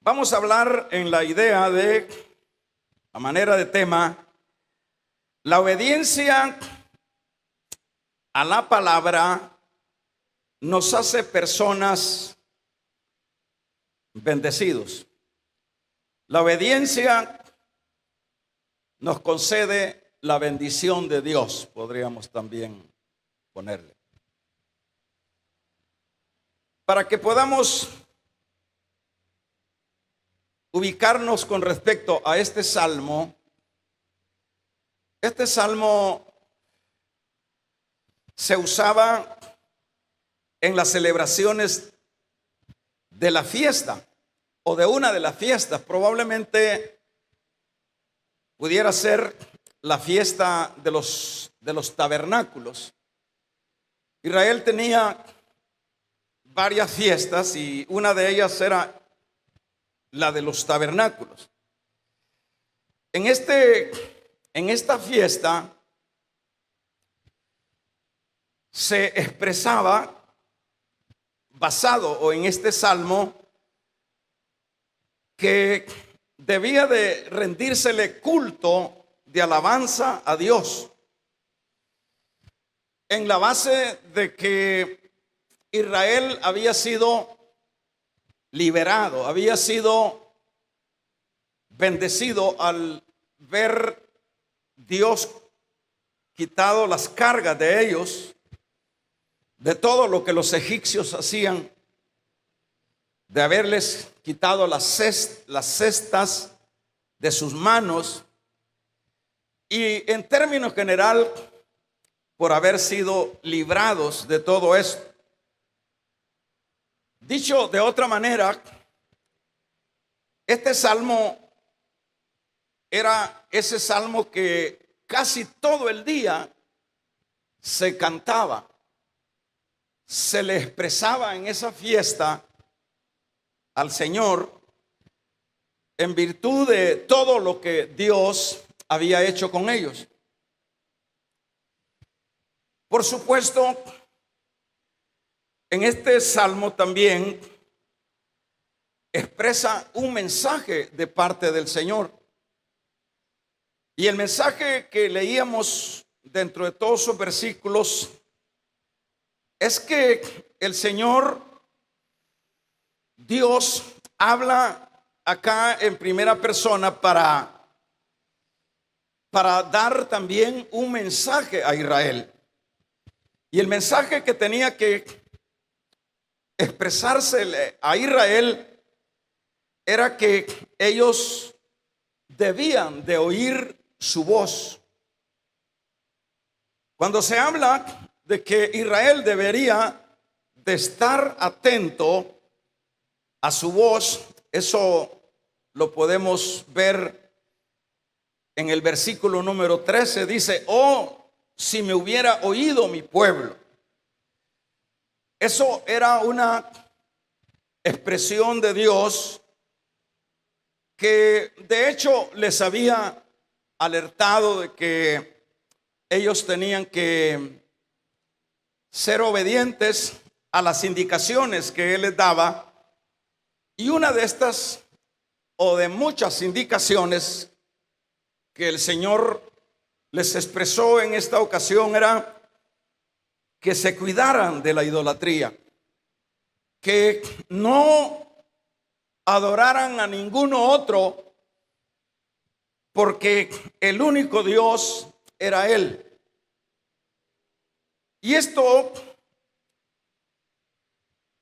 Vamos a hablar en la idea de, a manera de tema, la obediencia a la palabra nos hace personas bendecidos. La obediencia nos concede la bendición de Dios, podríamos también ponerle. Para que podamos ubicarnos con respecto a este salmo se usaba en las celebraciones de la fiesta o de una de las fiestas. Probablemente pudiera ser la fiesta de los tabernáculos. Israel tenía varias fiestas y una de ellas era la de los tabernáculos. En esta fiesta se expresaba, basado o en este salmo, que debía de rendírsele culto de alabanza a Dios, en la base de que Israel había sido liberado, había sido bendecido al ver Dios quitado las cargas de ellos, de todo lo que los egipcios hacían, de haberles quitado las cestas de sus manos y en términos general por haber sido librados de todo esto. Dicho de otra manera, este salmo era ese salmo que casi todo el día se cantaba, se le expresaba en esa fiesta al Señor en virtud de todo lo que Dios había hecho con ellos. Por supuesto, en este salmo también expresa un mensaje de parte del Señor. Y el mensaje que leíamos dentro de todos esos versículos es que el Señor Dios habla acá en primera persona para dar también un mensaje a Israel. Y el mensaje que tenía que expresarse a Israel era que ellos debían de oír su voz. Cuando se habla de que Israel debería de estar atento a su voz, eso lo podemos ver en el versículo número 13. Dice: oh, si me hubiera oído mi pueblo. Eso era una expresión de Dios que de hecho les había alertado de que ellos tenían que ser obedientes a las indicaciones que Él les daba. Y una de estas, o de muchas indicaciones que el Señor les expresó en esta ocasión, era que se cuidaran de la idolatría, que no adoraran a ninguno otro, porque el único Dios era Él. Y esto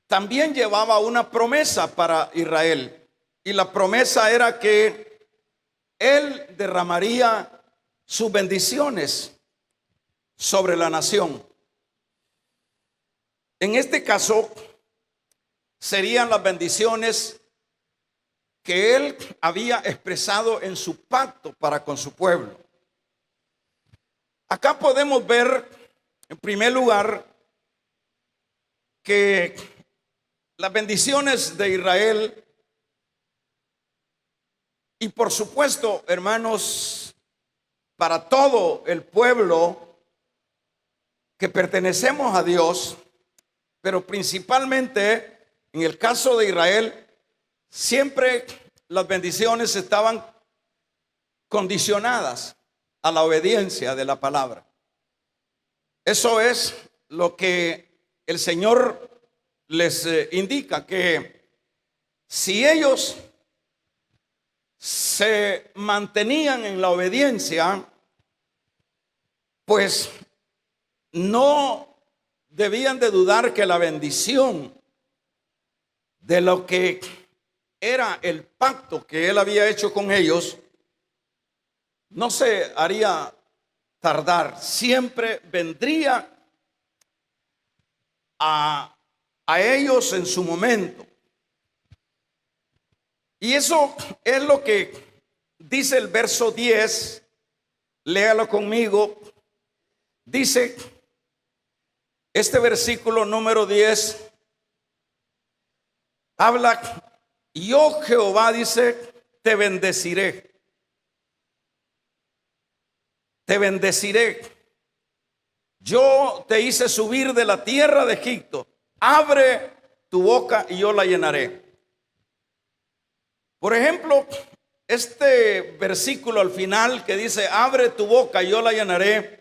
también llevaba una promesa para Israel, y la promesa era que Él derramaría sus bendiciones sobre la nación. En este caso serían las bendiciones que Él había expresado en su pacto para con su pueblo. Acá podemos ver, en primer lugar, que las bendiciones de Israel, y por supuesto, hermanos, para todo el pueblo que pertenecemos a Dios, pero principalmente en el caso de Israel, siempre las bendiciones estaban condicionadas a la obediencia de la palabra. Eso es lo que el Señor les indica, que si ellos se mantenían en la obediencia, pues no debían de dudar que la bendición de lo que era el pacto que Él había hecho con ellos no se haría tardar, siempre vendría a ellos en su momento. Y eso es lo que dice el verso 10, léalo conmigo. Dice este versículo número 10, habla: yo Jehová, dice, te bendeciré. Te bendeciré. Yo te hice subir de la tierra de Egipto. Abre tu boca y yo la llenaré. Por ejemplo, este versículo al final que dice: abre tu boca y yo la llenaré.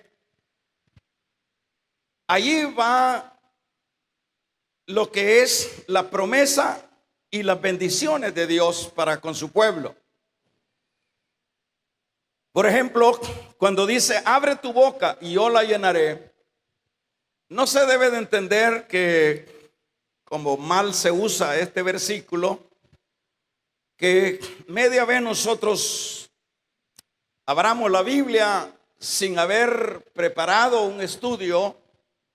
Allí va lo que es la promesa y las bendiciones de Dios para con su pueblo. Por ejemplo, cuando dice: abre tu boca y yo la llenaré, no se debe de entender que, como mal se usa este versículo, que media vez nosotros abramos la Biblia sin haber preparado un estudio,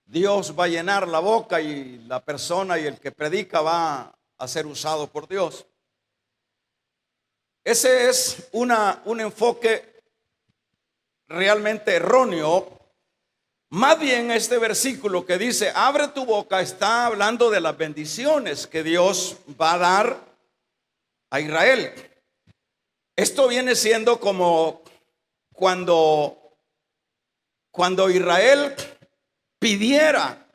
Dios va a llenar la boca y la persona y el que predica va a ser usado por Dios. Ese es un enfoque realmente erróneo. Más bien, este versículo que dice: abre tu boca, está hablando de las bendiciones que Dios va a dar a Israel. Esto viene siendo como cuando Israel pidiera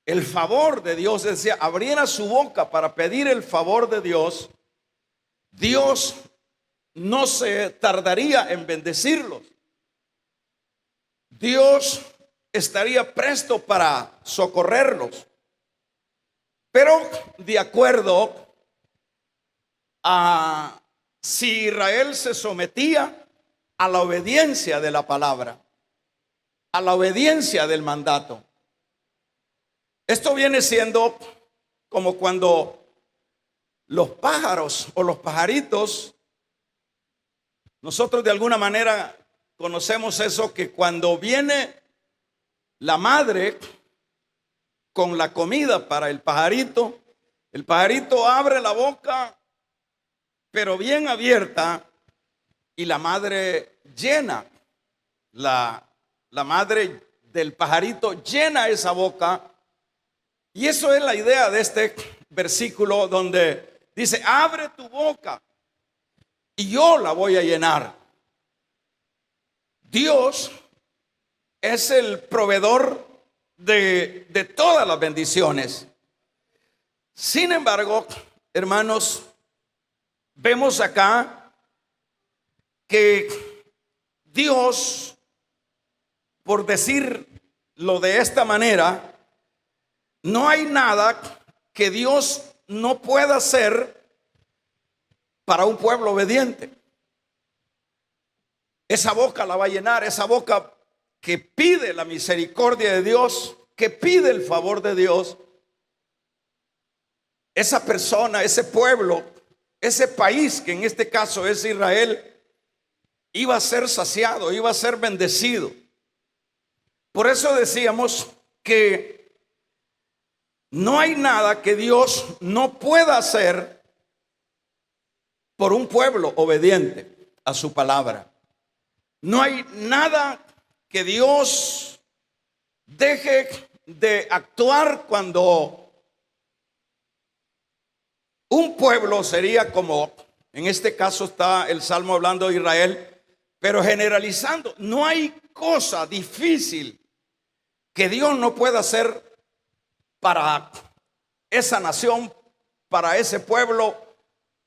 el favor de Dios, decía, abriera su boca para pedir el favor de Dios, Dios no se tardaría en bendecirlos. Dios estaría presto para socorrerlos. Pero de acuerdo a si Israel se sometía a la obediencia de la palabra, a la obediencia del mandato. Esto viene siendo como cuando los pájaros o los pajaritos, nosotros de alguna manera conocemos eso, que cuando viene la madre con la comida para el pajarito abre la boca, pero bien abierta, y la madre llena, la madre del pajarito llena esa boca. Y eso es la idea de este versículo donde dice: abre tu boca y yo la voy a llenar. Dios es el proveedor de todas las bendiciones. Sin embargo, hermanos, vemos acá que Dios, por decirlo de esta manera, no hay nada que Dios no pueda hacer para un pueblo obediente. Esa boca la va a llenar, esa boca que pide la misericordia de Dios, que pide el favor de Dios. Esa persona, ese pueblo, ese país, que en este caso es Israel, iba a ser saciado, iba a ser bendecido. Por eso decíamos que no hay nada que Dios no pueda hacer por un pueblo obediente a su palabra. No hay nada que Dios deje de actuar cuando un pueblo sería como, en este caso está el Salmo hablando de Israel, pero generalizando, no hay cosa difícil que Dios no pueda hacer para esa nación, para ese pueblo,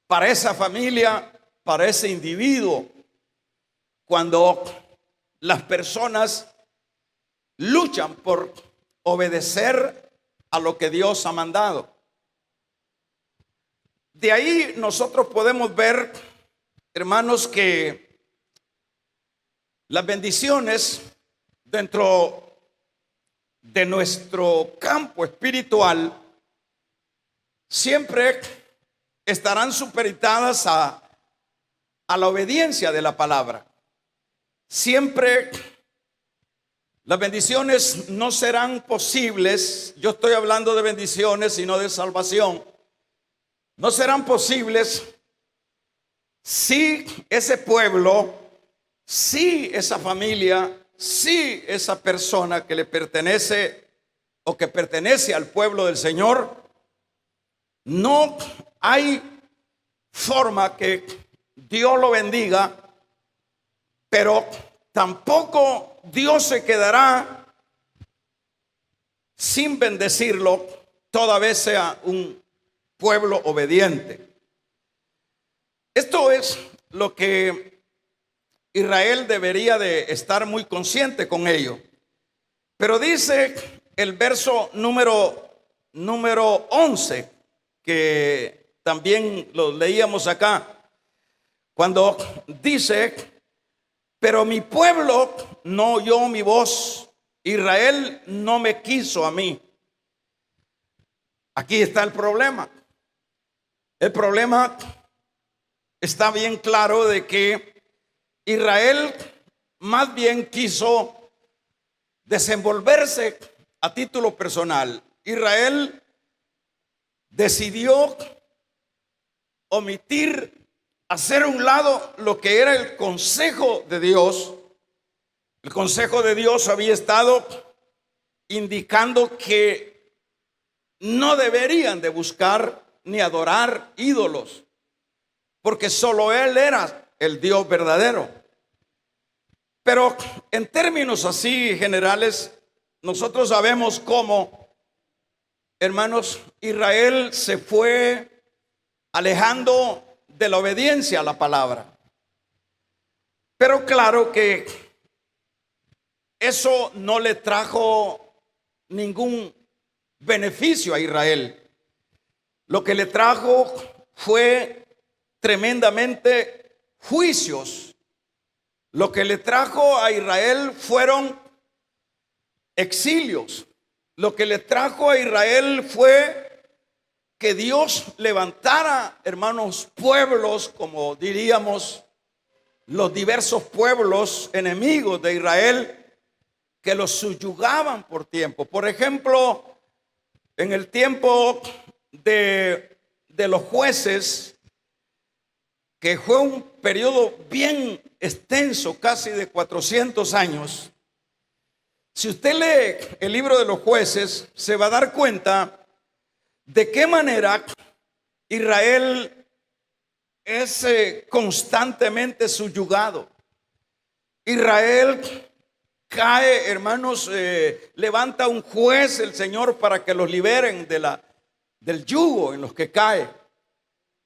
para esa familia, para ese individuo, cuando las personas luchan por obedecer a lo que Dios ha mandado. De ahí nosotros podemos ver, hermanos, que las bendiciones dentro de nuestro campo espiritual siempre estarán supeditadas a la obediencia de la palabra. Siempre las bendiciones no serán posibles. Yo estoy hablando de bendiciones y no de salvación. No serán posibles si ese pueblo, si esa familia, si esa persona que le pertenece o que pertenece al pueblo del Señor, no hay forma que Dios lo bendiga, pero tampoco Dios se quedará sin bendecirlo toda vez sea un pueblo obediente. Esto es lo que Israel debería de estar muy consciente con ello. Pero dice el verso número 11, que también lo leíamos acá, cuando dice: pero mi pueblo no oyó mi voz, Israel no me quiso a mí. Aquí está el problema. El problema está bien claro de que Israel más bien quiso desenvolverse a título personal. Israel decidió omitir, hacer a un lado lo que era el consejo de Dios. El consejo de Dios había estado indicando que no deberían de buscar ni adorar ídolos, porque solo Él era el Dios verdadero. Pero en términos así generales, nosotros sabemos cómo, hermanos, Israel se fue alejando de la obediencia a la palabra. Pero claro que eso no le trajo ningún beneficio a Israel. Lo que le trajo fue tremendamente juicios. Lo que le trajo a Israel fueron exilios. Lo que le trajo a Israel fue que Dios levantara, hermanos, pueblos, como diríamos, los diversos pueblos enemigos de Israel, que los subyugaban por tiempo. Por ejemplo, en el tiempo de los jueces, que fue un periodo bien extenso, casi de 400 años. Si usted lee el libro de los jueces, se va a dar cuenta de qué manera Israel es constantemente subyugado. Israel cae, hermanos, levanta un juez el Señor para que los liberen del yugo en los que cae.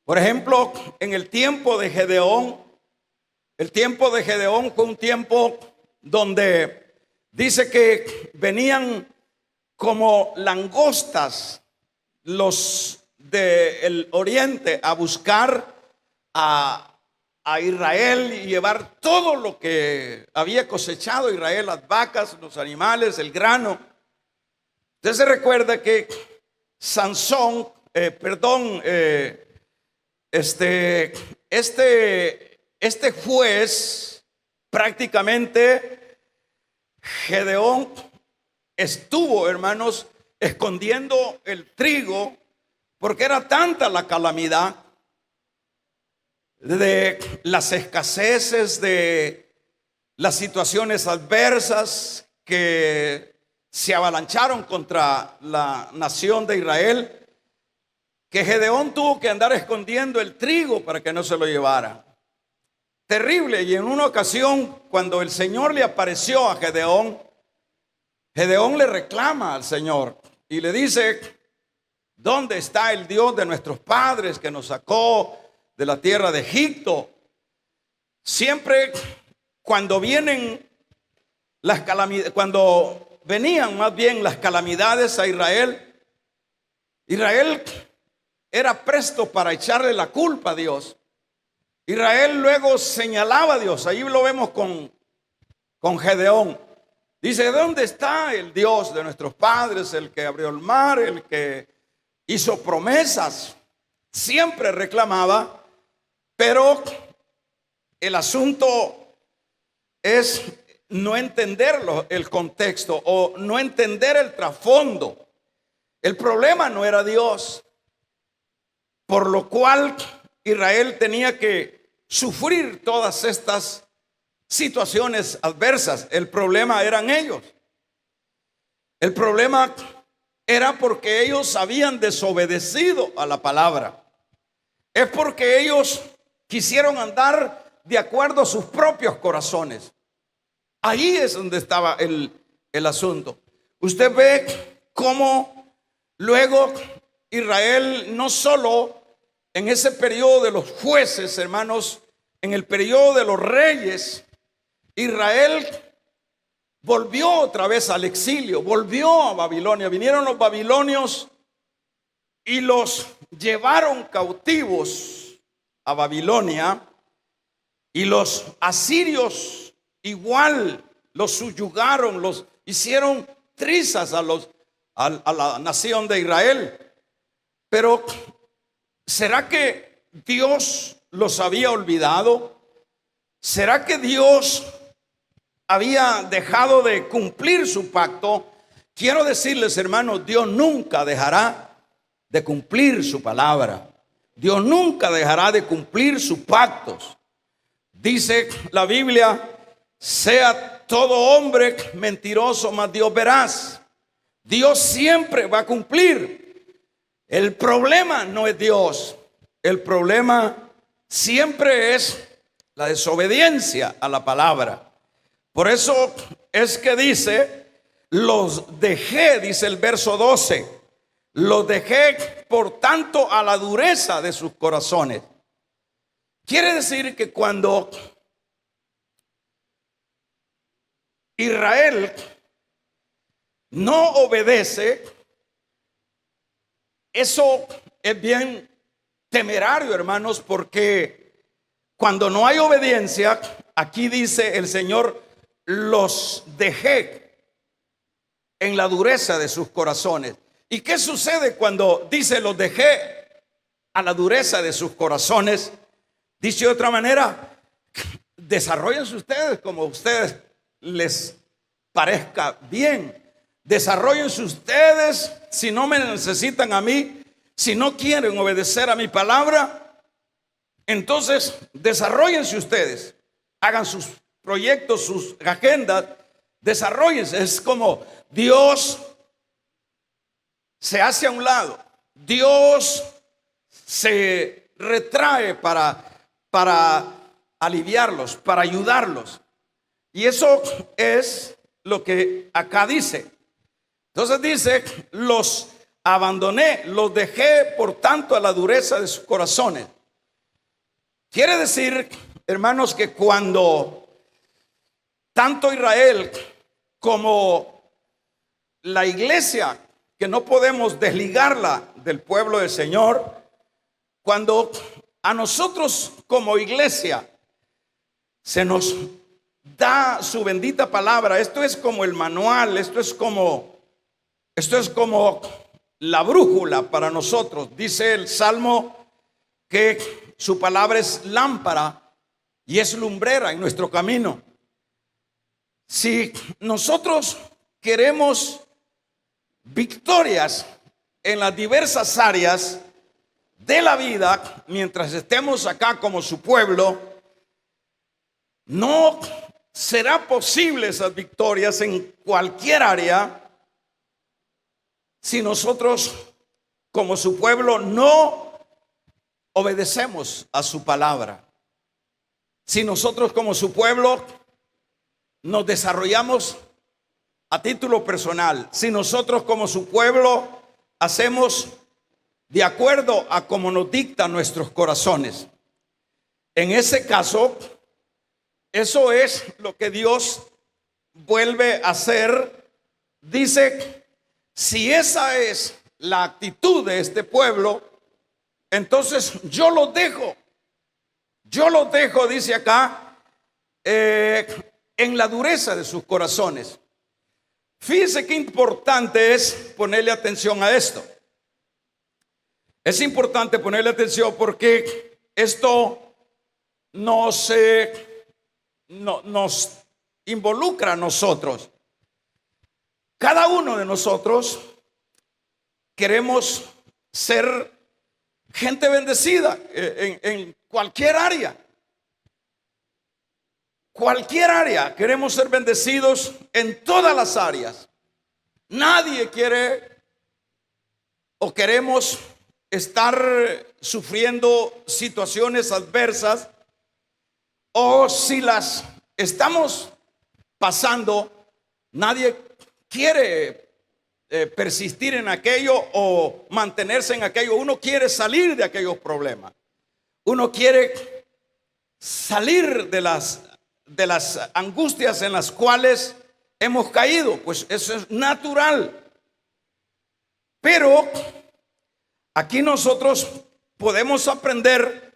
Por ejemplo, en el tiempo de Gedeón fue un tiempo donde dice que venían como langostas los del oriente a buscar a Israel y llevar todo lo que había cosechado Israel, las vacas, los animales, el grano. Usted se recuerda que Sansón, este juez, prácticamente Gedeón estuvo, hermanos, escondiendo el trigo, porque era tanta la calamidad de las escaseces, de las situaciones adversas que se avalancharon contra la nación de Israel, que Gedeón tuvo que andar escondiendo el trigo para que no se lo llevara. Terrible. Y en una ocasión, cuando el Señor le apareció a Gedeón, Gedeón le reclama al Señor y le dice: ¿dónde está el Dios de nuestros padres que nos sacó de la tierra de Egipto. Siempre cuando vienen las calamidades, cuando venían más bien las calamidades a Israel, Israel era presto para echarle la culpa a Dios. Israel luego señalaba a Dios. Ahí lo vemos con Gedeón. Dice: ¿dónde está el Dios de nuestros padres, el que abrió el mar, el que hizo promesas? Siempre reclamaba, pero el asunto es no entenderlo, el contexto, o no entender el trasfondo. El problema no era Dios, por lo cual Israel tenía que sufrir todas estas situaciones adversas. El problema eran ellos. El problema era porque ellos habían desobedecido a la palabra. Es porque ellos quisieron andar de acuerdo a sus propios corazones. Ahí es donde estaba el asunto. Usted ve cómo luego Israel, no solo en ese periodo de los jueces, hermanos, en el periodo de los reyes, Israel volvió otra vez al exilio, volvió a Babilonia. Vinieron los babilonios y los llevaron cautivos a Babilonia, y los asirios igual los subyugaron, los hicieron trizas a la nación de Israel. Pero ¿será que Dios los había olvidado? ¿Será que Dios había dejado de cumplir su pacto? Quiero decirles, hermanos, Dios nunca dejará de cumplir su palabra. Dios nunca dejará de cumplir sus pactos. Dice la Biblia: sea todo hombre mentiroso, mas Dios veraz. Dios siempre va a cumplir. El problema no es Dios. El problema siempre es la desobediencia a la palabra. Por eso es que dice: los dejé, dice el verso 12, los dejé por tanto a la dureza de sus corazones. Quiere decir que cuando Israel no obedece, eso es bien temerario, hermanos, porque cuando no hay obediencia, aquí dice el Señor: los dejé en la dureza de sus corazones. ¿Y qué sucede cuando dice los dejé a la dureza de sus corazones? Dice de otra manera: desarróllense ustedes como ustedes les parezca bien. Desarróllense ustedes. Si no me necesitan a mí, si no quieren obedecer a mi palabra, entonces desarróllense ustedes. Hagan sus proyectos, sus agendas, desarróllense. Es como Dios se hace a un lado. Dios se retrae para aliviarlos, para ayudarlos. Y eso es lo que acá dice. Entonces dice: los abandoné, los dejé por tanto a la dureza de sus corazones. Quiere decir, hermanos, que cuando tanto Israel como la iglesia, que no podemos desligarla del pueblo del Señor, cuando a nosotros como iglesia se nos da su bendita palabra, esto es como el manual, esto es como la brújula para nosotros. Dice el Salmo que su palabra es lámpara y es lumbrera en nuestro camino. Si nosotros queremos victorias en las diversas áreas de la vida, mientras estemos acá como su pueblo, no será posible esas victorias en cualquier área si nosotros como su pueblo no obedecemos a su palabra. Si nosotros como su pueblo nos desarrollamos a título personal, si nosotros como su pueblo hacemos de acuerdo a como nos dictan nuestros corazones. En ese caso, eso es lo que Dios vuelve a hacer. Dice, si esa es la actitud de este pueblo, entonces yo los dejo, dice acá, en la dureza de sus corazones. Fíjese qué importante es ponerle atención a esto. Es importante ponerle atención porque esto nos involucra a nosotros. Cada uno de nosotros queremos ser gente bendecida en cualquier área. Cualquier área, queremos ser bendecidos en todas las áreas. Nadie quiere o queremos estar sufriendo situaciones adversas, o si las estamos pasando, nadie quiere persistir en aquello o mantenerse en aquello. Uno quiere salir de aquellos problemas. Uno quiere salir de las angustias en las cuales hemos caído. Pues eso es natural. Pero aquí nosotros podemos aprender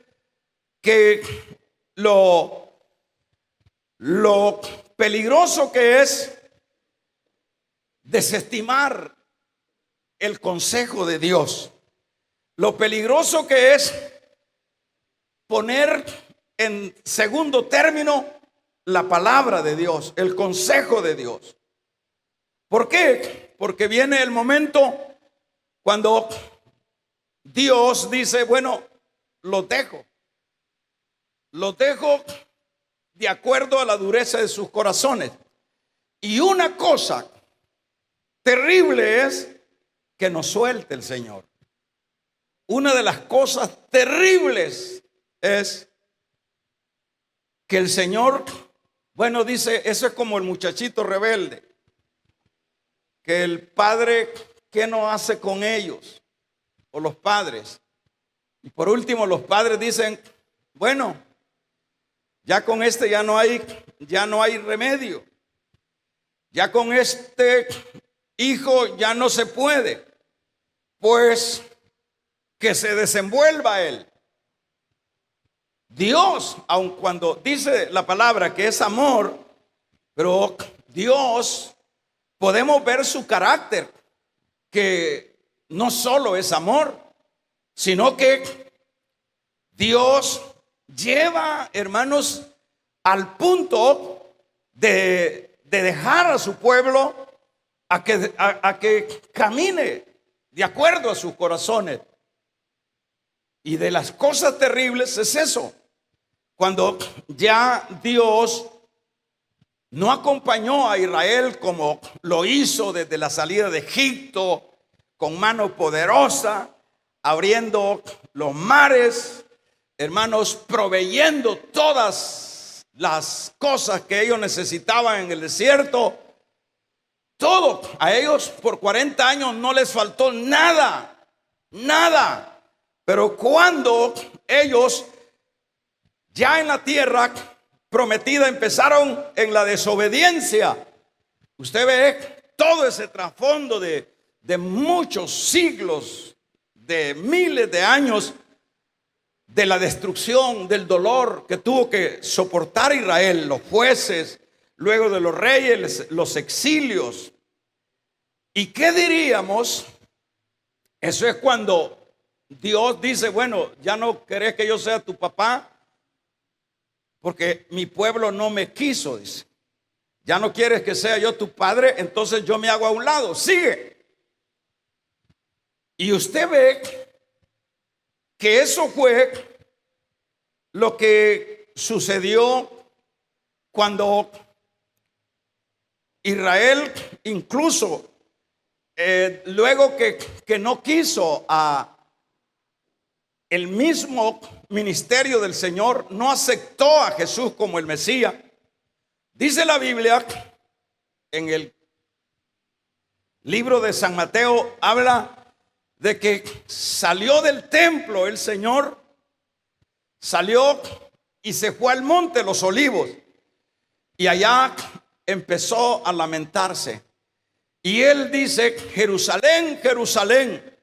que lo peligroso que es desestimar el consejo de Dios. Lo peligroso que es poner en segundo término la palabra de Dios, el consejo de Dios. ¿Por qué? Porque viene el momento cuando Dios dice, bueno, los dejo de acuerdo a la dureza de sus corazones. Y una cosa terrible es que nos suelte el Señor. Una de las cosas terribles es que el Señor, bueno, dice, eso es como el muchachito rebelde, que el padre, ¿qué no hace con ellos? O los padres. Y por último, los padres dicen, bueno, ya con este ya no hay remedio. Ya con este hijo ya no se puede. Pues que se desenvuelva él. Dios, aun cuando dice la palabra que es amor, pero Dios, podemos ver su carácter, que no solo es amor, sino que Dios lleva, hermanos, al punto de dejar a su pueblo a que camine de acuerdo a sus corazones. Y de las cosas terribles es eso, cuando ya Dios no acompañó a Israel como lo hizo desde la salida de Egipto, con mano poderosa, abriendo los mares, hermanos, proveyendo todas las cosas que ellos necesitaban en el desierto. Todo, a ellos por 40 años no les faltó nada, nada. Pero cuando ellos ya en la tierra prometida empezaron en la desobediencia, usted ve todo ese trasfondo de muchos siglos, de miles de años, de la destrucción, del dolor que tuvo que soportar Israel, los jueces, luego de los reyes, los exilios. ¿Y qué diríamos? Eso es cuando Dios dice, bueno, ya no querés que yo sea tu papá, porque mi pueblo no me quiso, dice. Ya no quieres que sea yo tu padre, entonces yo me hago a un lado. Sigue. Y usted ve que eso fue lo que sucedió cuando Israel, incluso luego que no quiso el mismo ministerio del Señor, no aceptó a Jesús como el Mesías. Dice la Biblia en el libro de San Mateo, habla de que salió del templo el Señor, salió y se fue al monte de los olivos. Y allá empezó a lamentarse. Y él dice: Jerusalén, Jerusalén,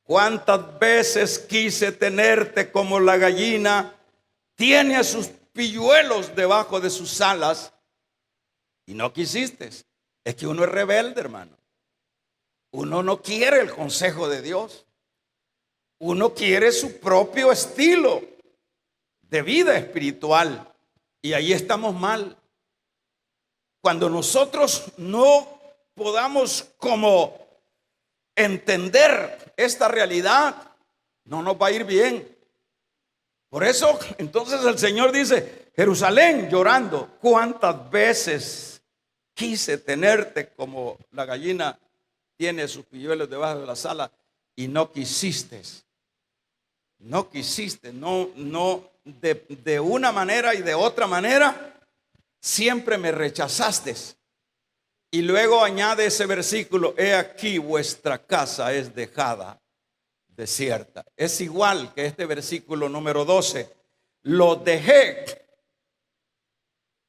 cuántas veces quise tenerte como la gallina tiene a sus pilluelos debajo de sus alas y no quisiste. Es que uno es rebelde, hermano. Uno no quiere el consejo de Dios. Uno quiere su propio estilo de vida espiritual. Y ahí estamos mal. Cuando nosotros no podamos como entender esta realidad, no nos va a ir bien. Por eso entonces el Señor dice: Jerusalén, llorando, cuántas veces quise tenerte como la gallina tiene sus pilluelos debajo de las alas y no quisiste. No quisiste, no, de una manera y de otra manera siempre me rechazaste. Y luego añade ese versículo: he aquí vuestra casa es dejada desierta. Es igual que este versículo número 12. Lo dejé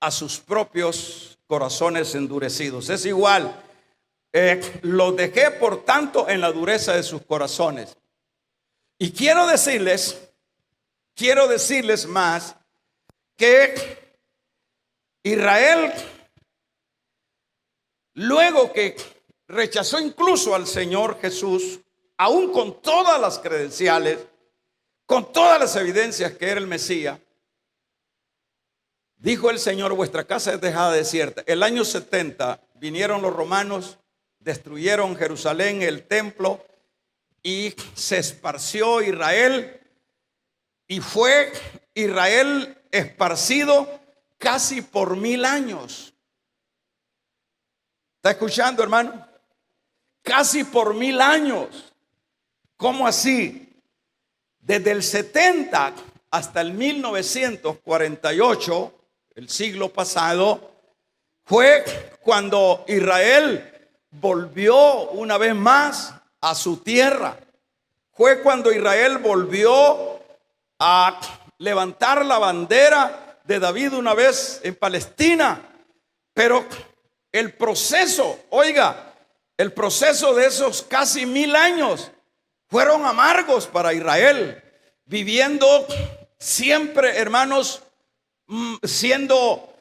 a sus propios corazones endurecidos. Es igual. Lo dejé por tanto en la dureza de sus corazones. Y quiero decirles más que Israel, luego que rechazó incluso al Señor Jesús, aún con todas las credenciales, con todas las evidencias que era el Mesías, dijo el Señor: vuestra casa es dejada desierta. El año 70 vinieron los romanos, destruyeron Jerusalén, el templo, y se esparció Israel, y fue Israel esparcido casi por 1000 años. ¿Está escuchando, hermano? Casi por 1000 años. ¿Cómo así? Desde el 70 hasta el 1948, el siglo pasado, fue cuando Israel volvió una vez más a su tierra. Fue cuando Israel volvió a levantar la bandera de David una vez en Palestina. Pero el proceso, oiga, el proceso de esos casi 1000 años fueron amargos para Israel, viviendo siempre, hermanos, siendo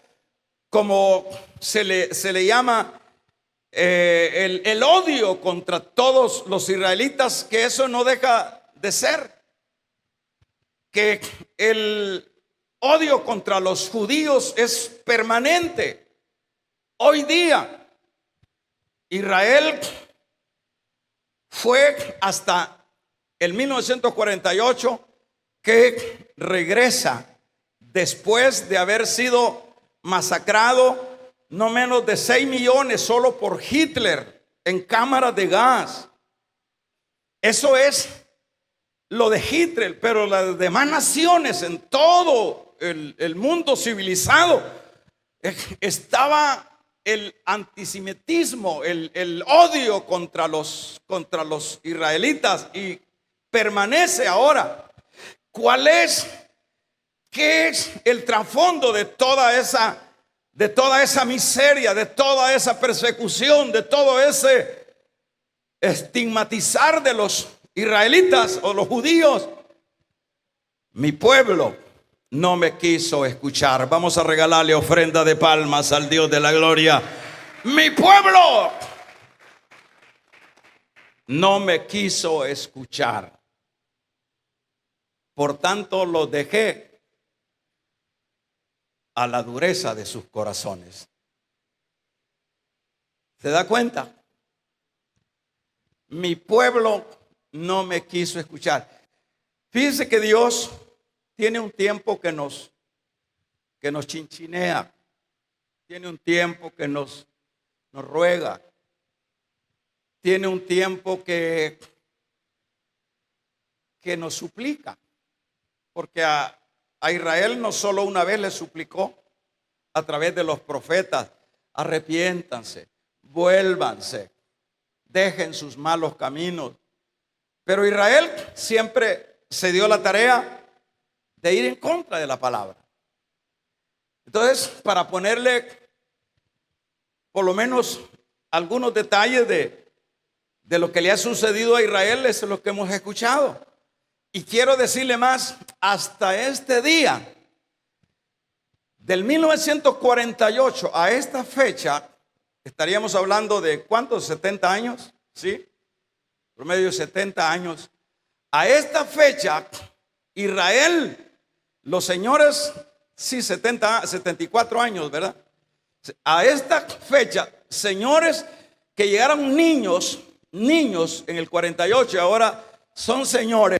como se le llama el odio contra todos los israelitas, que eso no deja de ser, que el odio contra los judíos es permanente. Hoy día Israel fue hasta el 1948 que regresa después de haber sido masacrado no menos de 6 millones solo por Hitler en cámaras de gas. Eso es lo de Hitler, pero las demás naciones en todo el mundo civilizado estaba el antisemitismo, el odio contra los israelitas, y permanece ahora. ¿Qué es el trasfondo de toda esa miseria, de toda esa persecución, de todo ese estigmatizar de los israelitas o los judíos? Mi pueblo no me quiso escuchar. Vamos a regalarle ofrenda de palmas al Dios de la gloria. Mi pueblo no me quiso escuchar. Por tanto, los dejé a la dureza de sus corazones. ¿Se da cuenta? Mi pueblo no me quiso escuchar. Fíjense que Dios tiene un tiempo que nos chinchinea. Tiene un tiempo que nos ruega. Tiene un tiempo que nos suplica. Porque a Israel no solo una vez le suplicó a través de los profetas: arrepiéntanse, vuélvanse, dejen sus malos caminos. Pero Israel siempre se dio la tarea de ir en contra de la palabra. Entonces, para ponerle por lo menos algunos detalles de lo que le ha sucedido a Israel, es lo que hemos escuchado. Y quiero decirle más, hasta este día, del 1948 a esta fecha, estaríamos hablando de ¿cuántos? 70 años, ¿sí? Promedio de 70 años. A esta fecha, Israel, los señores, sí, 74 años, ¿verdad? A esta fecha, señores que llegaron niños en el 48 y ahora son señores,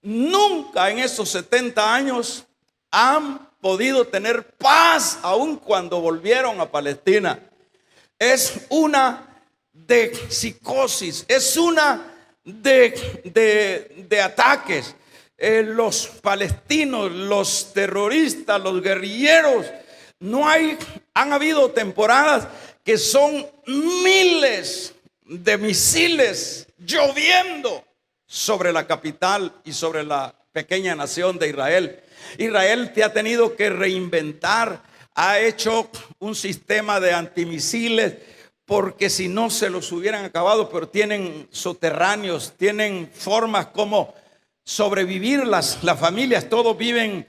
nunca en esos 70 años han podido tener paz, aun cuando volvieron a Palestina. Es una de psicosis, es una de ataques. Los palestinos, los terroristas, los guerrilleros, han habido temporadas que son miles de misiles lloviendo sobre la capital y sobre la pequeña nación de Israel. Israel te ha tenido que reinventar, ha hecho un sistema de antimisiles, porque si no se los hubieran acabado, pero tienen soterráneos, tienen formas como sobrevivir las familias, todos viven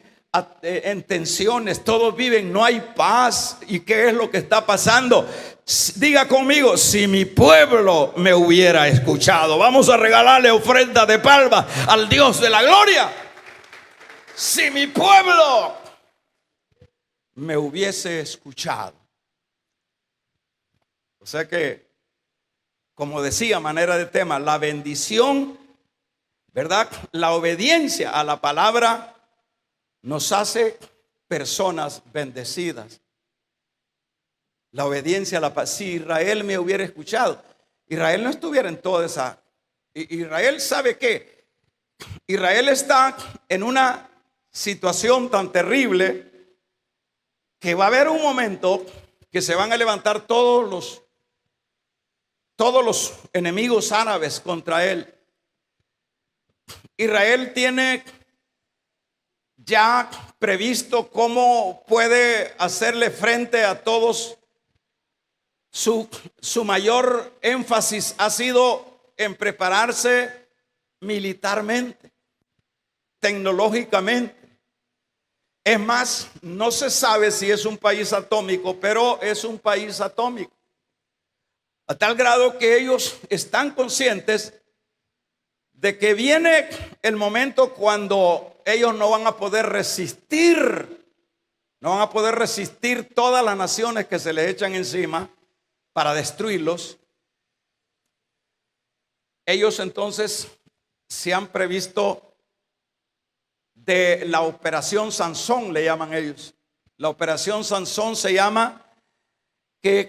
en tensiones, todos viven, no hay paz. ¿Y qué es lo que está pasando? Diga conmigo, si mi pueblo me hubiera escuchado. Vamos a regalarle ofrenda de palma al Dios de la gloria. Si mi pueblo me hubiese escuchado. O sea que, como decía, manera de tema, la bendición, ¿verdad? La obediencia a la palabra nos hace personas bendecidas. La obediencia a la palabra. Si Israel me hubiera escuchado, Israel no estuviera en toda esa. Israel sabe que Israel está en una situación tan terrible que va a haber un momento que se van a levantar todos los enemigos árabes contra él. Israel tiene ya previsto cómo puede hacerle frente a todos. Su mayor énfasis ha sido en prepararse militarmente, tecnológicamente. Es más, no se sabe si es un país atómico, pero es un país atómico. A tal grado que ellos están conscientes de que viene el momento cuando ellos no van a poder resistir, todas las naciones que se les echan encima para destruirlos. Ellos entonces se han previsto de la operación Sansón, le llaman ellos. La operación Sansón se llama que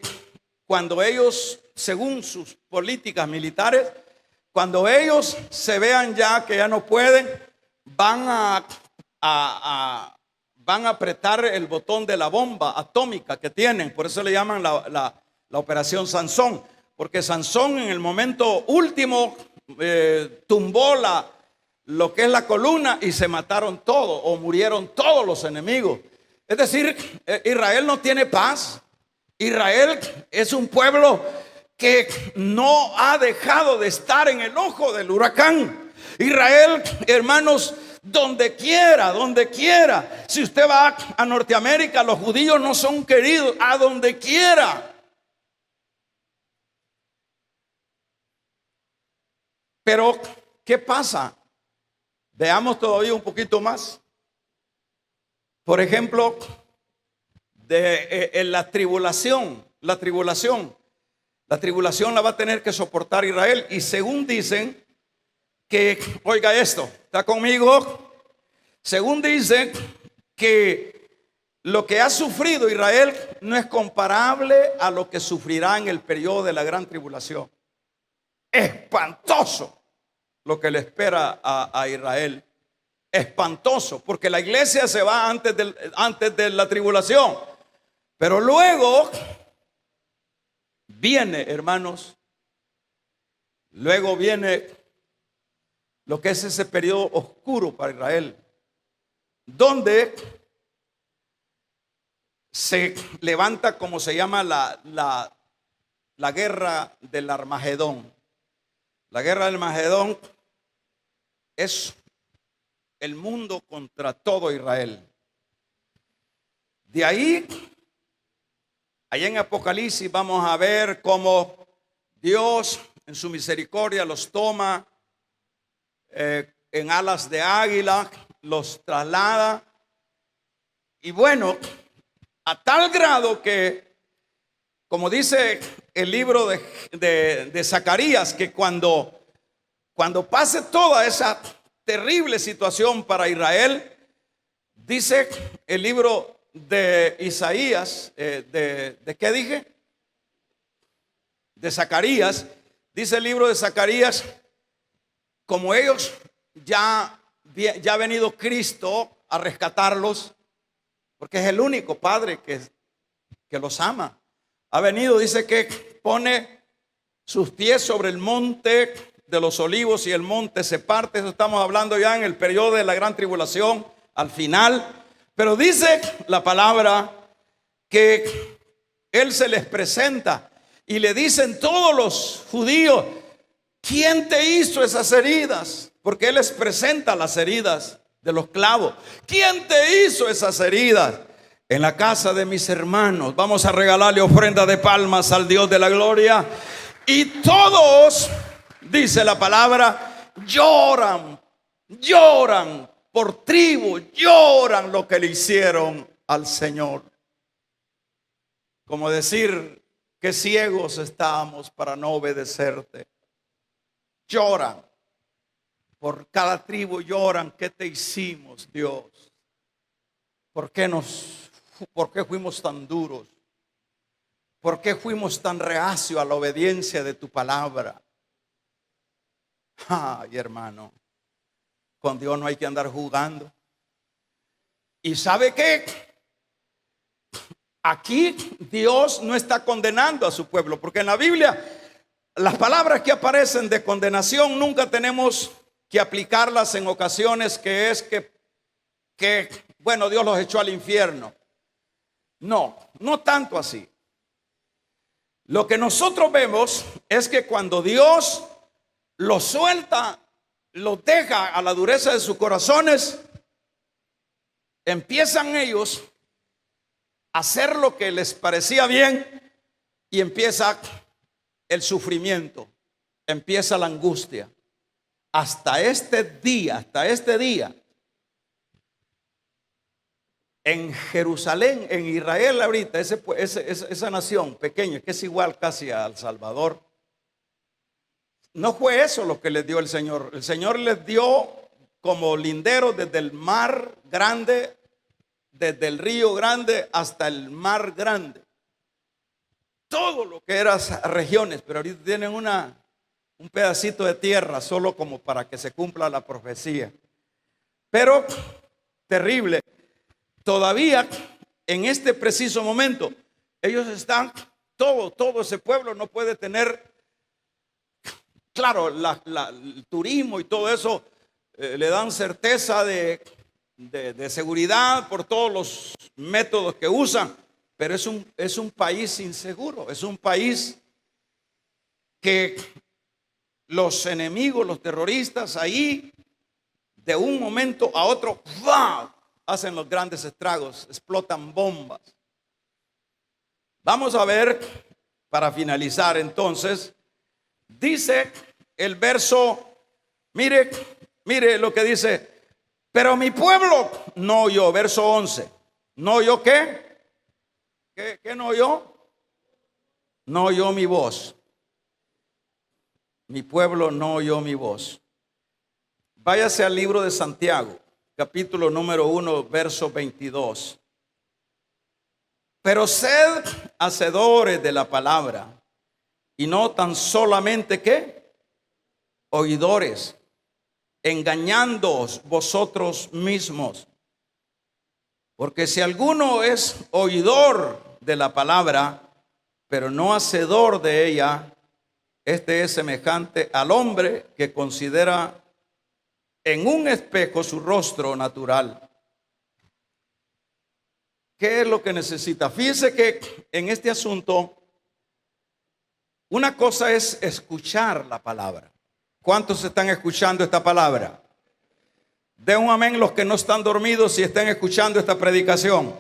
cuando ellos, según sus políticas militares, cuando ellos se vean ya que ya no pueden, van a apretar el botón de la bomba atómica que tienen. Por eso le llaman la operación Sansón, porque Sansón en el momento último tumbó lo que es la columna y se mataron todos o murieron todos los enemigos. Es decir, Israel no tiene paz. Israel es un pueblo que no ha dejado de estar en el ojo del huracán. Israel, hermanos, donde quiera, si usted va a Norteamérica, los judíos no son queridos, a donde quiera. Pero, ¿qué pasa? Veamos todavía un poquito más. Por ejemplo, la tribulación la va a tener que soportar Israel. Y según dicen que, oiga esto, ¿está conmigo? Según dicen que lo que ha sufrido Israel no es comparable a lo que sufrirá en el periodo de la gran tribulación. Espantoso lo que le espera a Israel. Espantoso, porque la iglesia se va antes de la tribulación. Pero luego viene, hermanos, luego viene lo que es ese periodo oscuro para Israel. donde se levanta, como se llama, la guerra del Armagedón. La guerra del Armagedón es el mundo contra todo Israel. De ahí, allá en Apocalipsis, vamos a ver cómo Dios en su misericordia los toma en alas de águila, los traslada. Y bueno, a tal grado que, como dice el libro de Zacarías, que cuando pase toda esa terrible situación para Israel, dice el libro de Isaías, ¿de qué dije? De Zacarías, dice el libro de Zacarías, como ellos ya ha venido Cristo a rescatarlos, porque es el único Padre que los ama. Ha venido, dice que pone sus pies sobre el monte de los olivos y el monte se parte. Eso estamos hablando ya en el periodo de la gran tribulación, al final. Pero dice la palabra que Él se les presenta y le dicen todos los judíos: ¿quién te hizo esas heridas? Porque Él les presenta las heridas de los clavos. ¿Quién te hizo esas heridas? En la casa de mis hermanos. Vamos a regalarle ofrenda de palmas al Dios de la gloria. Y todos, dice la palabra, lloran por tribu, lloran lo que le hicieron al Señor. Como decir que ciegos estábamos para no obedecerte. Lloran. Por cada tribu lloran. ¿Qué te hicimos, Dios? ¿Por qué fuimos tan duros? ¿Por qué fuimos tan reacios a la obediencia de tu palabra? Ay, hermano, con Dios no hay que andar jugando. ¿Y sabe qué? Aquí Dios no está condenando a su pueblo, porque en la Biblia las palabras que aparecen de condenación nunca tenemos que aplicarlas en ocasiones que es que bueno, Dios los echó al infierno. No tanto así. Lo que nosotros vemos es que cuando Dios los suelta, los deja a la dureza de sus corazones, empiezan ellos a hacer lo que les parecía bien y empieza el sufrimiento, empieza la angustia. Hasta este día, en Jerusalén, en Israel ahorita, esa nación pequeña que es igual casi a El Salvador, no fue eso lo que les dio el Señor. El Señor les dio como linderos desde el mar grande, desde el río grande hasta el mar grande. Todo lo que eran regiones, pero ahorita tienen un pedacito de tierra solo como para que se cumpla la profecía. Pero terrible. Todavía en este preciso momento ellos están, todo ese pueblo no puede tener, claro, el turismo y todo eso le dan certeza de seguridad por todos los métodos que usan, pero es un país inseguro, es un país que los enemigos, los terroristas ahí de un momento a otro ¡wow!, hacen los grandes estragos, explotan bombas. Vamos a ver, para finalizar entonces, dice el verso, mire lo que dice: pero mi pueblo no oyó, verso 11, ¿no oyó qué? ¿Qué no oyó? No oyó mi voz. Mi pueblo no oyó mi voz. Váyase al libro de Santiago, capítulo número 1, verso 22. Pero sed hacedores de la palabra y no tan solamente ¿qué? Oidores, engañándoos vosotros mismos. Porque si alguno es oidor de la palabra, pero no hacedor de ella, este es semejante al hombre que considera en un espejo su rostro natural ¿qué es lo que necesita? Fíjese que en este asunto, una cosa es escuchar la palabra. ¿Cuántos están escuchando esta palabra? De un amén los que no están dormidos y están escuchando esta predicación.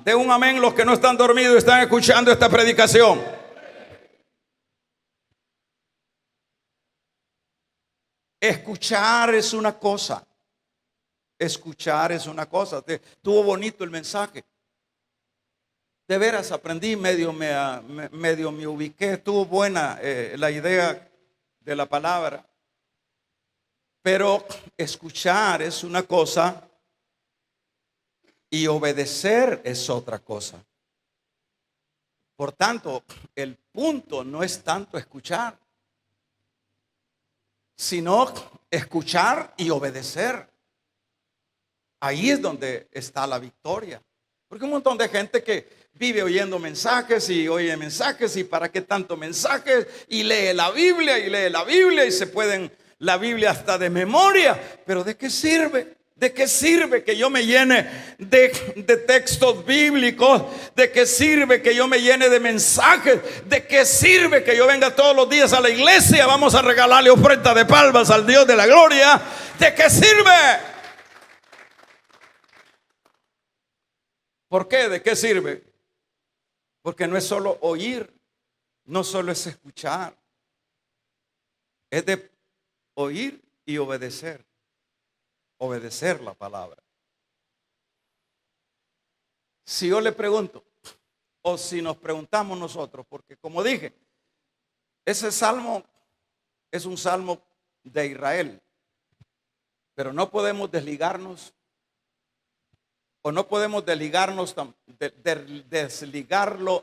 De un amén los que no están dormidos y están escuchando esta predicación. Escuchar es una cosa. Escuchar es una cosa. Estuvo bonito el mensaje. De veras aprendí, medio me ubiqué. Estuvo buena la idea de la palabra. Pero escuchar es una cosa y obedecer es otra cosa. Por tanto, el punto no es tanto escuchar, sino escuchar y obedecer. Ahí es donde está la victoria. Porque un montón de gente que vive oyendo mensajes y oye mensajes y para qué tanto mensajes y lee la Biblia y se pueden la Biblia hasta de memoria. Pero ¿de qué sirve? ¿De qué sirve que yo me llene de textos bíblicos? ¿De qué sirve que yo me llene de mensajes? ¿De qué sirve que yo venga todos los días a la iglesia? Vamos a regalarle ofrenda de palmas al Dios de la gloria. ¿De qué sirve? ¿Por qué? ¿De qué sirve? Porque no es solo oír, no solo es escuchar, es de oír y obedecer. Obedecer la palabra. Si yo le pregunto, o si nos preguntamos nosotros, porque como dije, ese salmo es un salmo de Israel, pero no podemos desligarnos, o no podemos desligarlo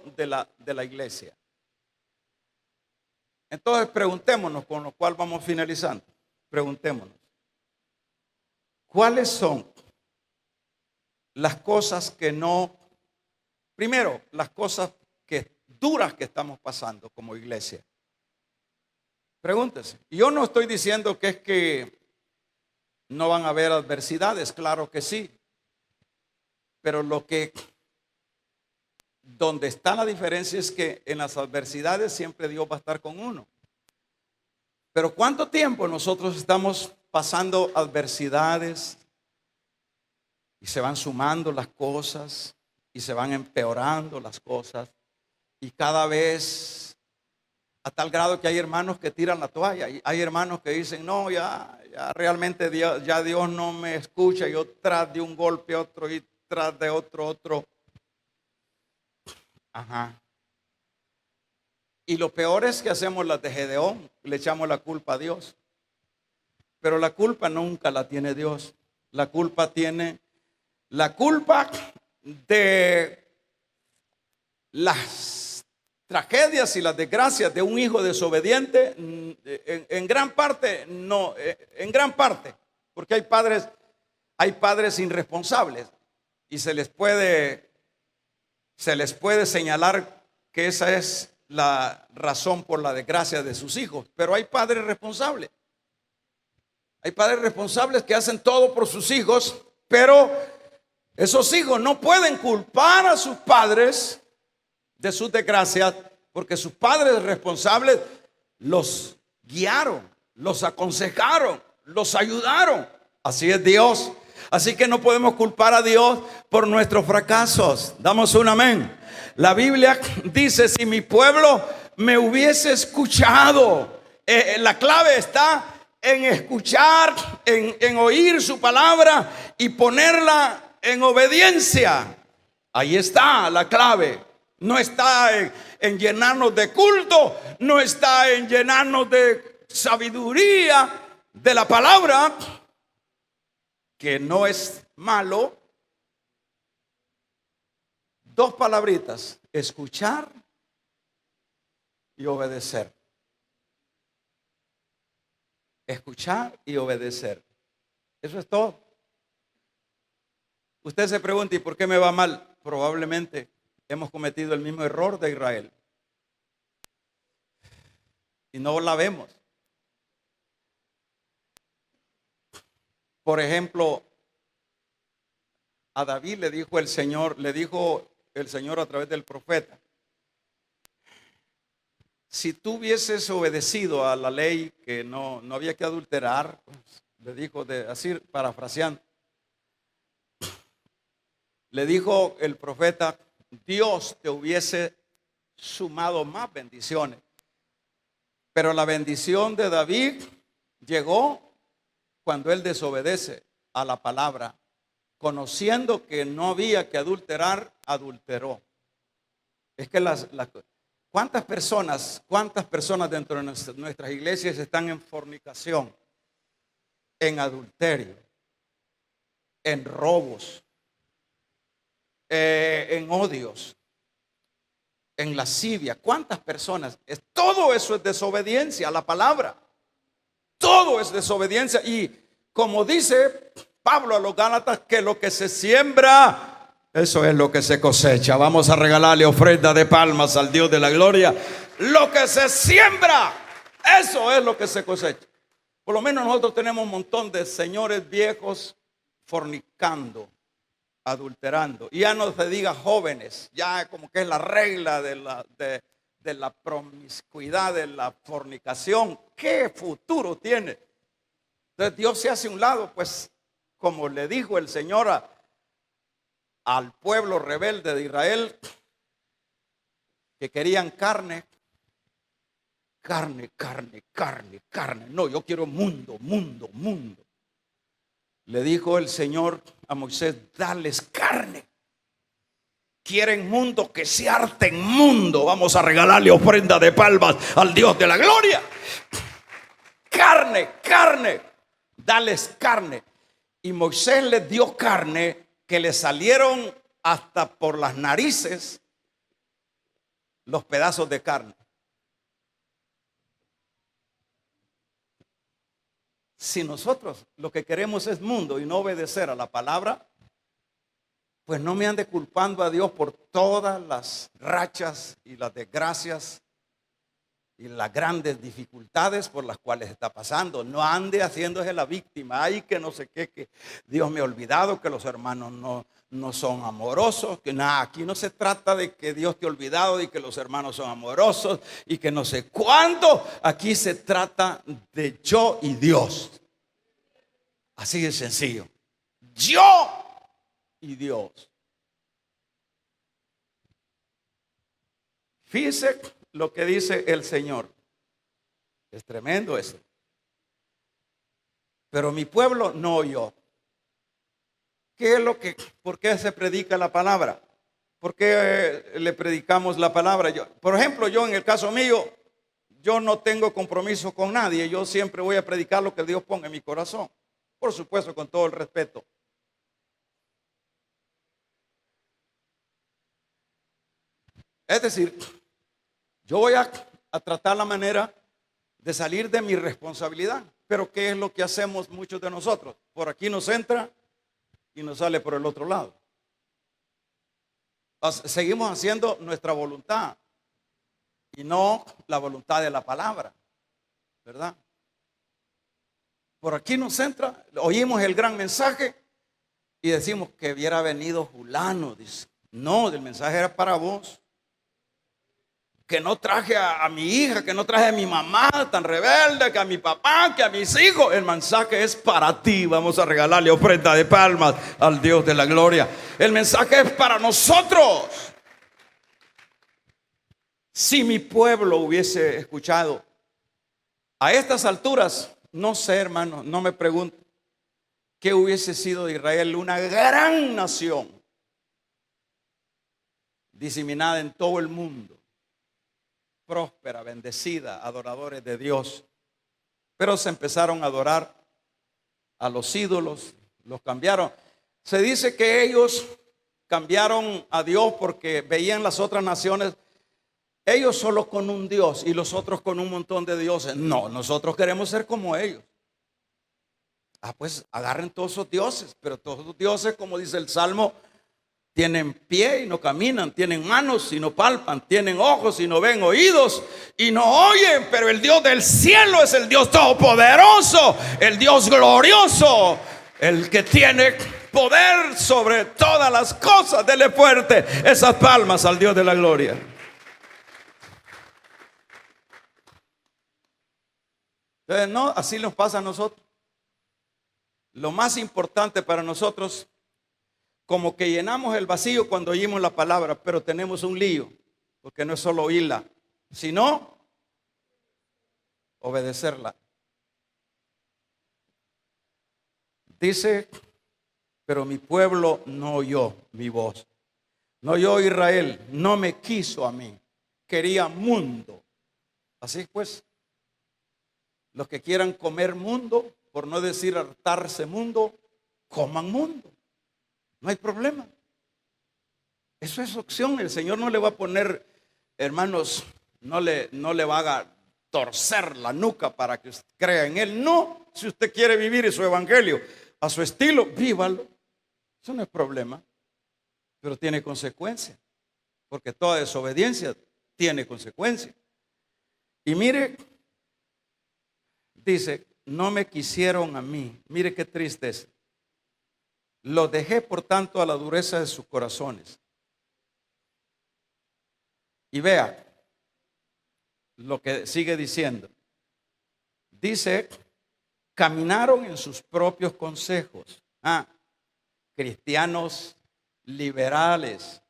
de la iglesia. Entonces preguntémonos, con lo cual vamos finalizando. Preguntémonos, ¿cuáles son las cosas que no, primero, las cosas duras que estamos pasando como iglesia? Pregúntese. Yo no estoy diciendo que es que no van a haber adversidades, claro que sí. Pero donde está la diferencia es que en las adversidades siempre Dios va a estar con uno. Pero ¿cuánto tiempo nosotros estamos pasando adversidades y se van sumando las cosas y se van empeorando las cosas y cada vez a tal grado que hay hermanos que tiran la toalla y hay hermanos que dicen no, ya realmente Dios no me escucha, yo tras de un golpe otro y tras de otro. Ajá. Y lo peor es que hacemos las de Gedeón, le echamos la culpa a Dios. Pero la culpa nunca la tiene Dios. La culpa de las tragedias y las desgracias de un hijo desobediente, en gran parte, no, en gran parte, porque hay padres irresponsables y se les puede señalar que esa es la razón por la desgracia de sus hijos, pero hay padres responsables. Hay padres responsables que hacen todo por sus hijos, pero esos hijos no pueden culpar a sus padres de sus desgracias, porque sus padres responsables los guiaron, los aconsejaron, los ayudaron. Así es Dios. Así que no podemos culpar a Dios por nuestros fracasos. Damos un amén. La Biblia dice, si mi pueblo me hubiese escuchado, la clave está en escuchar, en oír su palabra y ponerla en obediencia. Ahí está la clave. No está en llenarnos de culto, no está en llenarnos de sabiduría de la palabra, que no es malo. Dos palabritas: escuchar y obedecer. Escuchar y obedecer. Eso es todo. Usted se pregunta, ¿y por qué me va mal? Probablemente hemos cometido el mismo error de Israel y no la vemos. Por ejemplo, a David le dijo el Señor a través del profeta: si tú hubieses obedecido a la ley que no había que adulterar, pues, le dijo, así parafraseando, le dijo el profeta, Dios te hubiese sumado más bendiciones. Pero la bendición de David llegó cuando él desobedece a la palabra, conociendo que no había que adulterar, adulteró. Es que ¿cuántas personas dentro de nuestras iglesias están en fornicación, en adulterio, en robos, en odios, en lascivia? ¿Cuántas personas? Todo eso es desobediencia a la palabra. Todo es desobediencia. Y como dice Pablo a los Gálatas, que lo que se siembra, eso es lo que se cosecha. Vamos a regalarle ofrenda de palmas al Dios de la gloria. Lo que se siembra, eso es lo que se cosecha. Por lo menos nosotros tenemos un montón de señores viejos fornicando, adulterando. Y ya no se diga jóvenes, ya como que es la regla de la promiscuidad, de la fornicación. ¿Qué futuro tiene? Entonces Dios se hace a un lado, pues como le dijo el Señor al pueblo rebelde de Israel, que querían carne. No, yo quiero mundo. Le dijo el Señor a Moisés, dales carne. Quieren mundo, que se harten mundo. Vamos a regalarle ofrenda de palmas al Dios de la gloria. Carne, dales carne. Y Moisés les dio carne que le salieron hasta por las narices los pedazos de carne. Si nosotros lo que queremos es mundo y no obedecer a la palabra, pues no me ande culpando a Dios por todas las rachas y las desgracias y las grandes dificultades por las cuales está pasando. No ande haciéndose la víctima. Ay, que no sé qué, que Dios me ha olvidado, que los hermanos no son amorosos, que nada, aquí no se trata de que Dios te ha olvidado y que los hermanos son amorosos y que no sé cuánto. Aquí se trata de yo y Dios. Así de sencillo. Yo y Dios. Fíjese lo que dice el Señor. Es tremendo eso. Pero mi pueblo no oyó. ¿Por qué se predica la palabra? ¿Por qué le predicamos la palabra? Por ejemplo, yo en el caso mío, yo no tengo compromiso con nadie. Yo siempre voy a predicar lo que Dios ponga en mi corazón. Por supuesto, con todo el respeto. Es decir, yo voy a tratar la manera de salir de mi responsabilidad. Pero ¿qué es lo que hacemos muchos de nosotros? Por aquí nos entra y nos sale por el otro lado. Seguimos haciendo nuestra voluntad y no la voluntad de la palabra, ¿verdad? Por aquí nos entra, oímos el gran mensaje y decimos que hubiera venido fulano. Dice, no, el mensaje era para vos. Que no traje a mi hija, que no traje a mi mamá tan rebelde, que a mi papá, que a mis hijos. El mensaje es para ti. Vamos a regalarle ofrenda de palmas al Dios de la gloria. El mensaje es para nosotros. Si mi pueblo hubiese escuchado a estas alturas, no sé, hermano, no me pregunto qué hubiese sido de Israel, una gran nación diseminada en todo el mundo, próspera, bendecida, adoradores de Dios. Pero se empezaron a adorar a los ídolos, los cambiaron. Se dice que ellos cambiaron a Dios porque veían las otras naciones, ellos solo con un Dios y los otros con un montón de dioses. No, nosotros queremos ser como ellos. Pues agarren todos esos dioses, pero todos esos dioses, como dice el Salmo, tienen pie y no caminan, tienen manos y no palpan, tienen ojos y no ven, oídos y no oyen. Pero el Dios del cielo es el Dios todopoderoso, el Dios glorioso, el que tiene poder sobre todas las cosas. Dele fuerte esas palmas al Dios de la gloria. Entonces, no, así nos pasa a nosotros. Lo más importante para nosotros, como que llenamos el vacío cuando oímos la palabra, pero tenemos un lío, porque no es solo oírla, sino obedecerla. Dice, pero mi pueblo no oyó mi voz. No oyó Israel, no me quiso a mí. Quería mundo. Así pues, los que quieran comer mundo, por no decir hartarse mundo, coman mundo. No hay problema. Eso es opción. El Señor no le va a poner, hermanos, no le va a torcer la nuca para que usted crea en Él. No, si usted quiere vivir su evangelio a su estilo, vívalo. Eso no es problema, pero tiene consecuencias, porque toda desobediencia tiene consecuencias. Y mire, dice, no me quisieron a mí. Mire qué triste es. Los dejé por tanto a la dureza de sus corazones. Y vea lo que sigue diciendo. Dice, caminaron en sus propios consejos. Cristianos liberales,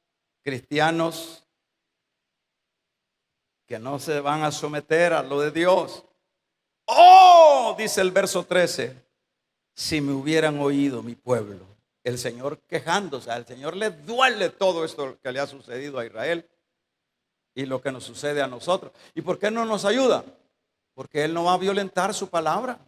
cristianos que no se van a someter a lo de Dios. Oh, dice el verso 13, si me hubieran oído mi pueblo. El Señor quejándose, al Señor le duele todo esto que le ha sucedido a Israel y lo que nos sucede a nosotros. ¿Y por qué no nos ayuda? Porque Él no va a violentar su palabra.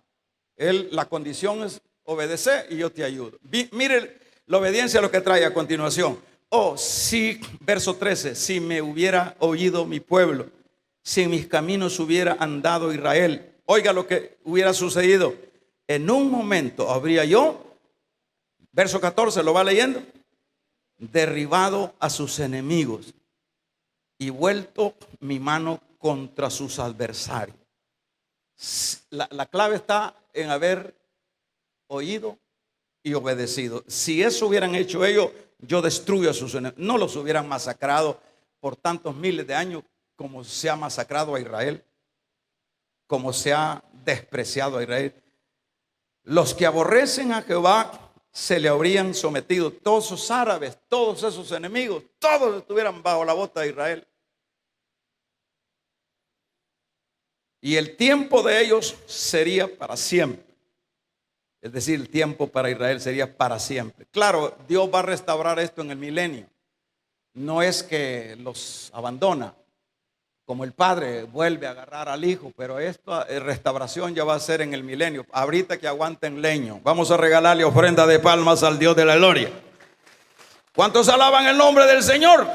La condición es obedecer y yo te ayudo. Mire la obediencia lo que trae a continuación. Oh, si, verso 13, si me hubiera oído mi pueblo, si en mis caminos hubiera andado Israel. Oiga lo que hubiera sucedido. En un momento habría yo, verso 14, ¿lo va leyendo? Derribado a sus enemigos y vuelto mi mano contra sus adversarios. La clave está en haber oído y obedecido. Si eso hubieran hecho ellos, yo destruyo a sus enemigos. No los hubieran masacrado por tantos miles de años como se ha masacrado a Israel, como se ha despreciado a Israel. Los que aborrecen a Jehová se le habrían sometido. Todos esos árabes, todos esos enemigos, todos estuvieran bajo la bota de Israel. Y el tiempo de ellos sería para siempre. Es decir, el tiempo para Israel sería para siempre. Claro, Dios va a restaurar esto en el milenio. No es que los abandona, como el padre vuelve a agarrar al hijo, pero esta restauración ya va a ser en el milenio. Ahorita que aguanten leño. Vamos a regalarle ofrenda de palmas al Dios de la gloria. ¿Cuántos alaban el nombre del Señor?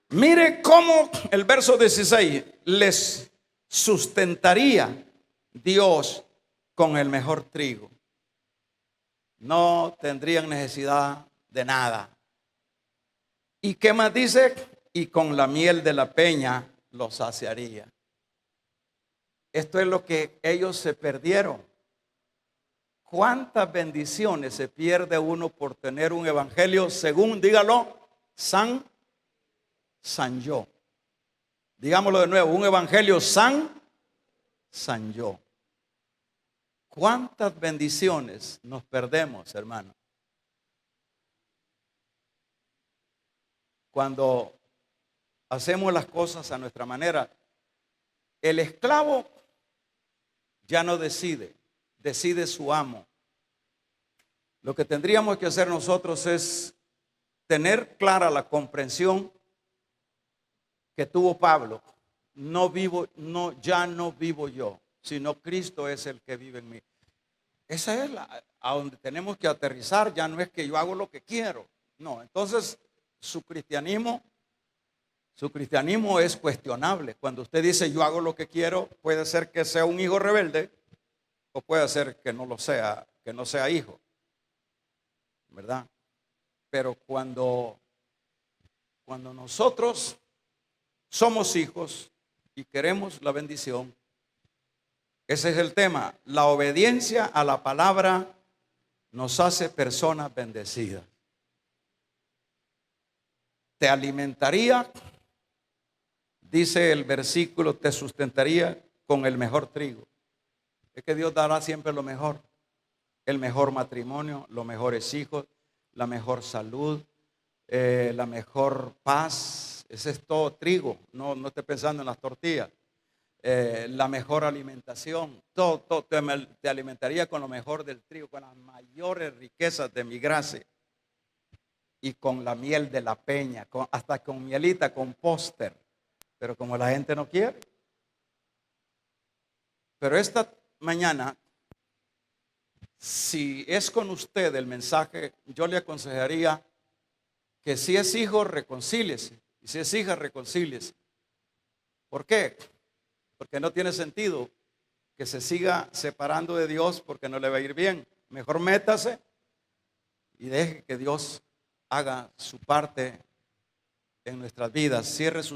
Mire cómo el verso 16 les sustentaría Dios con el mejor trigo. No tendrían necesidad de nada. ¿Y qué más dice? Y con la miel de la peña los saciaría. Esto es lo que ellos se perdieron. ¿Cuántas bendiciones se pierde uno por tener un evangelio según, dígalo, san yo? Digámoslo de nuevo, un evangelio san yo. ¿Cuántas bendiciones nos perdemos, hermano? Cuando hacemos las cosas a nuestra manera. El esclavo ya no decide, decide su amo. Lo que tendríamos que hacer nosotros es tener clara la comprensión que tuvo Pablo. Ya no vivo yo, sino Cristo es el que vive en mí. Esa es a donde tenemos que aterrizar. Ya no es que yo hago lo que quiero. No, entonces su cristianismo es cuestionable. Cuando usted dice yo hago lo que quiero, puede ser que sea un hijo rebelde o puede ser que no lo sea, que no sea hijo, ¿verdad? Pero cuando nosotros somos hijos y queremos la bendición, ese es el tema, la obediencia a la palabra nos hace personas bendecidas. Te alimentaría, dice el versículo, te sustentaría con el mejor trigo. Es que Dios dará siempre lo mejor. El mejor matrimonio, los mejores hijos, la mejor salud, la mejor paz. Ese es todo trigo. No esté pensando en las tortillas. La mejor alimentación. Todo te alimentaría con lo mejor del trigo, con las mayores riquezas de mi gracia. Y con la miel de la peña, hasta con mielita, con póster. Pero como la gente no quiere. Pero esta mañana, si es con usted el mensaje, yo le aconsejaría que si es hijo, reconcíliese. Y si es hija, reconcíliese. ¿Por qué? Porque no tiene sentido que se siga separando de Dios porque no le va a ir bien. Mejor métase y deje que Dios haga su parte en nuestras vidas. Cierre sus